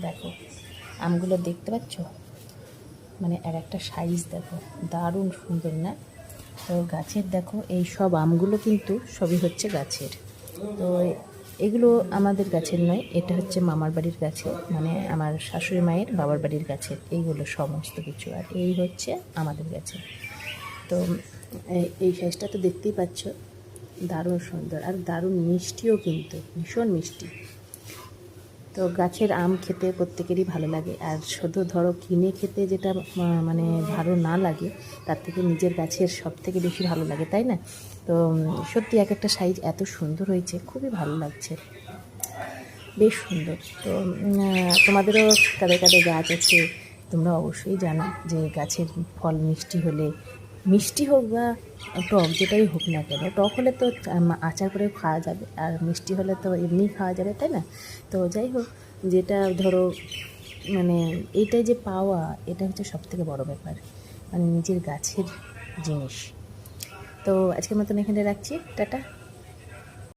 দেখো আমগুলো দেখতে পাচ্ছ, মানে আর একটা সাইজ দেখো, দারুণ সুন্দর না? তো গাছের দেখো এই সব আমগুলো কিন্তু সবই হচ্ছে গাছের। তো এগুলো আমাদের গাছের নয়, এটা হচ্ছে মামার বাড়ির গাছে, মানে আমার শাশুড়ি মায়ের বাবার বাড়ির গাছের এইগুলো সমস্ত কিছু। আর এই হচ্ছে আমাদের গাছে। তো এই সাইজটা তো দেখতেই পাচ্ছ, দারুণ সুন্দর আর দারুণ মিষ্টিও, কিন্তু ভীষণ মিষ্টি। তো গাছের আম খেতে প্রত্যেকেরই ভালো লাগে, আর শুধু ধরো কিনে খেতে যেটা মানে ভালো না লাগে, তার থেকে নিজের গাছের সব থেকে বেশি ভালো লাগে, তাই না? তো সত্যি এক একটা সাইজ এত সুন্দর হয়েছে, খুবই ভালো লাগছে, বেশ সুন্দর। তো তোমাদেরও কাদের কাদের গাছ আছে তোমরা অবশ্যই জানো যে গাছের ফল মিষ্টি হলে, মিষ্টি হোক বা টক যেটাই হোক না কেন, টক হলে তো আচার করে খাওয়া যাবে, আর মিষ্টি হলে তো এমনিই খাওয়া যাবে, তাই না? তো যাই হোক, যেটা ধরো মানে এইটাই যে পাওয়া, এটা হচ্ছে সবথেকে বড় ব্যাপার, মানে নিজের গাছের জিনিস। তো আজকের মতন এখানে রাখছি, টাটা।